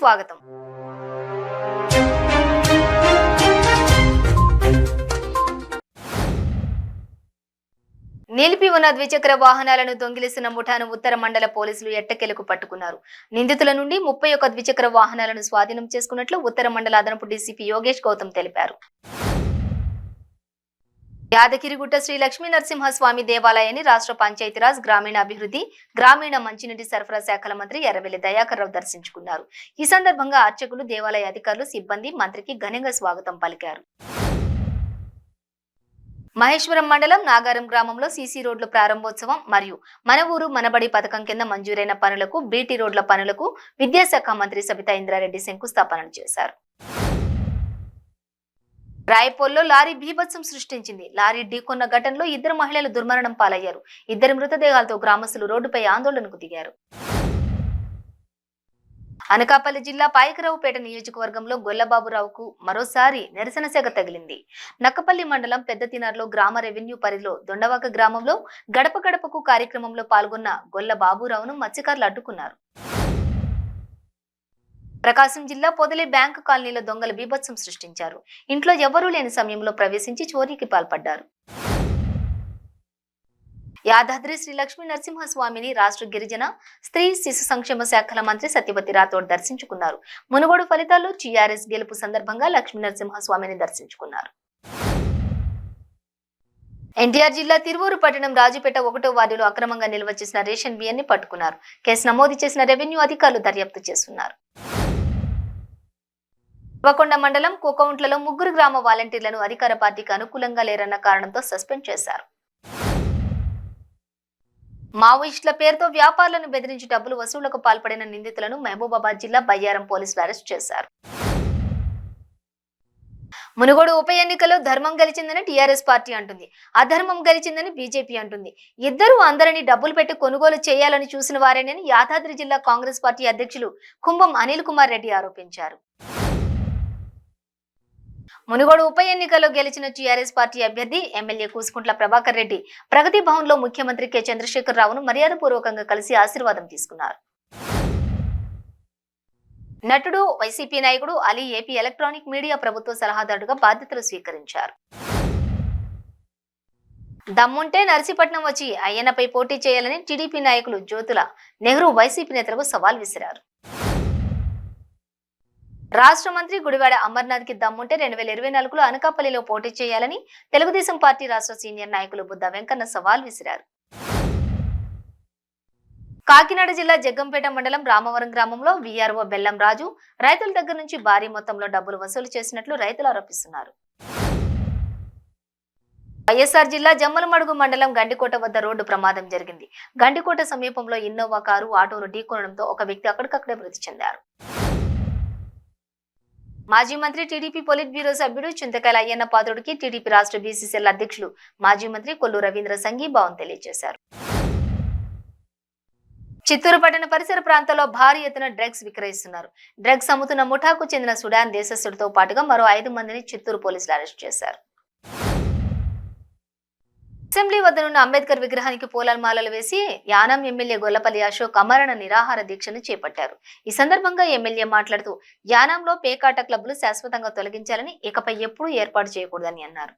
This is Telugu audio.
స్వాగతం. నిలిపి ఉన్న ద్విచక్ర వాహనాలను దొంగిలిస్తున్న ముఠాను ఉత్తర మండల పోలీసులు ఎట్టకేలకు పట్టుకున్నారు. నిందితుల నుండి 31 ద్విచక్ర వాహనాలను స్వాధీనం చేసుకున్నట్లు ఉత్తర మండల అదనపు డీసీపీ యోగేష్ గౌతమ్ తెలిపారు. యాదగిరిగుట్ట శ్రీ లక్ష్మీ నరసింహస్వామి దేవాలయాన్ని రాష్ట్ర పంచాయతీరాజ్ గ్రామీణాభివృద్ధి గ్రామీణ మంచినీటి సరఫరా శాఖల మంత్రి ఎర్రబెల్లి దయాకర్ రావు దర్శించుకున్నారు. ఈ సందర్భంగా అర్చకులు, దేవాలయ అధికారులు, సిబ్బంది మంత్రికి ఘనంగా స్వాగతం పలికారు. మహేశ్వరం మండలం నాగారం గ్రామంలో సీసీ రోడ్ల ప్రారంభోత్సవం మరియు మన ఊరు మనబడి పథకం కింద మంజూరైన పనులకు, బీటీ రోడ్ల పనులకు విద్యాశాఖ మంత్రి సబితా ఇంద్రారెడ్డి శంకుస్థాపన చేశారు. రాయపూర్లో లారీ బీభత్సం సృష్టించింది. లారీ ఢీకొన్న ఘటనలో 2 మహిళలు దుర్మరణం పాలయ్యారు. 2 మృతదేహాలతో గ్రామస్తులు రోడ్డుపై ఆందోళనకు దిగారు. అనకాపల్లి జిల్లా పాయకరావుపేట నియోజకవర్గంలో గొల్లబాబురావుకు మరోసారి నిరసన సెగ తగిలింది. నక్కపల్లి మండలం పెద్దతినార్లో గ్రామ రెవెన్యూ పరిధిలో దొండవాక గ్రామంలో గడప గడపకు కార్యక్రమంలో పాల్గొన్న గొల్లబాబురావును మత్స్యకారులు అడ్డుకున్నారు. ప్రకాశం జిల్లా పొదలి బ్యాంకు కాలనీలో దొంగలు బీభత్సం సృష్టించారు. ఇంట్లో ఎవరూ లేని సమయంలో ప్రవేశించి చోరీకి పాల్పడ్డారు. యాదాద్రి శ్రీ లక్ష్మీ నరసింహస్వామిని రాష్ట్ర గిరిజన, స్త్రీ, శిశు సంక్షేమ శాఖల మంత్రి సత్యవతి రాథోడ్ దర్శించుకున్నారు. మునుగోడు ఫలితాల్లో టీఆర్ఎస్ గెలుపు సందర్భంగా లక్ష్మీ నరసింహస్వామిని దర్శించుకున్నారు. ఎన్టీఆర్ జిల్లా తిరువూరు పట్టణం రాజుపేట 1వ వార్డులో అక్రమంగా నిల్వ చేసిన రేషన్ బియ్యాన్ని పట్టుకున్నారు. కేసు నమోదు చేసిన రెవెన్యూ అధికారులు దర్యాప్తు చేస్తున్నారు. ఉవ్వకొండ మండలం కోకౌంట్లలో 3 గ్రామ వాలంటీర్లను అధికార పార్టీకి అనుకూలంగా లేరన్న కారణంతో సస్పెండ్ చేశారు. మావోయిస్టుల పేరుతో వ్యాపారులను బెదిరించి డబ్బులు వసూళ్లకు పాల్పడిన నిందితులను మహబూబాబాద్ జిల్లా బయ్యారం పోలీసులు అరెస్ట్ చేశారు. మునుగోడు ఉప ఎన్నికల్లో ధర్మం గెలిచిందని టీఆర్ఎస్ పార్టీ అంటుంది, అధర్మం గెలిచిందని బీజేపీ అంటుంది. ఇద్దరు అందరినీ డబ్బులు పెట్టి కొనుగోలు చేయాలని చూసిన వారేనని యాదాద్రి జిల్లా కాంగ్రెస్ పార్టీ అధ్యక్షులు కుంభం అనిల్ కుమార్ రెడ్డి ఆరోపించారు. మునుగోడు ఉప ఎన్నికల్లో గెలిచిన టీఆర్ఎస్ పార్టీ అభ్యర్థి ఎమ్మెల్యే కూసుకుంట్ల ప్రభాకర్ రెడ్డి ప్రగతి భవన్ లో ముఖ్యమంత్రి కె చంద్రశేఖర్ రావును మర్యాదపూర్వకంగా కలిసి ఆశీర్వాదం తీసుకున్నారు. నటుడు, వైసీపీ నాయకుడు అలీ ఏపీ ఎలక్ట్రానిక్ మీడియా ప్రభుత్వ సలహాదారుగా బాధ్యతలు స్వీకరించారు. దమ్ముంటే నర్సీపట్నం వచ్చి అయ్యన్నపై పోటీ చేయాలని టీడీపీ నాయకులు జ్యోతుల నెహ్రూ వైసీపీ నేతలకు సవాల్ విసిరారు. రాష్ట్ర మంత్రి గుడివాడ అమర్నాథ్ కి దమ్ముంటే 2024లో అనకాపల్లిలో పోటీ చేయాలని తెలుగుదేశం పార్టీ రాష్ట్ర సీనియర్ నాయకులు బుద్ధ వెంకన్న సవాల్ విసిరారు. కాకినాడ జిల్లా జగ్గంపేట మండలం రామవరం గ్రామంలో వీఆర్ఓ బెల్లం రాజు రైతుల దగ్గర నుంచి భారీ మొత్తంలో డబ్బులు వసూలు చేసినట్లు రైతులు ఆరోపిస్తున్నారు. వైఎస్ఆర్ జిల్లా జమ్మలమడుగు మండలం గండికోట వద్ద రోడ్డు ప్రమాదం జరిగింది. గండికోట సమీపంలో ఇన్నోవా కారు ఆటోను ఢీకొనడంతో ఒక వ్యక్తి అక్కడికక్కడే మృతి చెందారు. మాజీ మంత్రి, టీడీపీ పొలిట్ బ్యూరో సభ్యుడు చింతకాయల అయ్యన్న పాత్రుడికి టీడీపీ రాష్ట్ర బీసీసీఎల్ అధ్యక్షులు మాజీ మంత్రి కొల్లు రవీంద్ర సంఘీభావం తెలియజేశారు. చిత్తూరు పట్టణ పరిసర ప్రాంతాల్లో భారీ ఎత్తున డ్రగ్స్ విక్రయిస్తున్నారు. డ్రగ్స్ అమ్ముతున్న ముఠాకు చెందిన సుడాన్ దేశస్థుడితో పాటుగా మరో 5 మందిని చిత్తూరు పోలీసులు అరెస్ట్ చేశారు. అసెంబ్లీ వద్దనున్న అంబేద్కర్ విగ్రహానికి పూలమాలలు వేసి యానాం ఎమ్మెల్యే గొల్లపల్లి అశోక్ అమరణ నిరాహార దీక్షను చేపట్టారు. ఈ సందర్భంగా ఎమ్మెల్యే మాట్లాడుతూ యానాంలో పేకాట క్లబ్లు శాశ్వతంగా తొలగించాలని, ఇకపై ఎప్పుడూ ఏర్పాటు చేయకూడదని అన్నారు.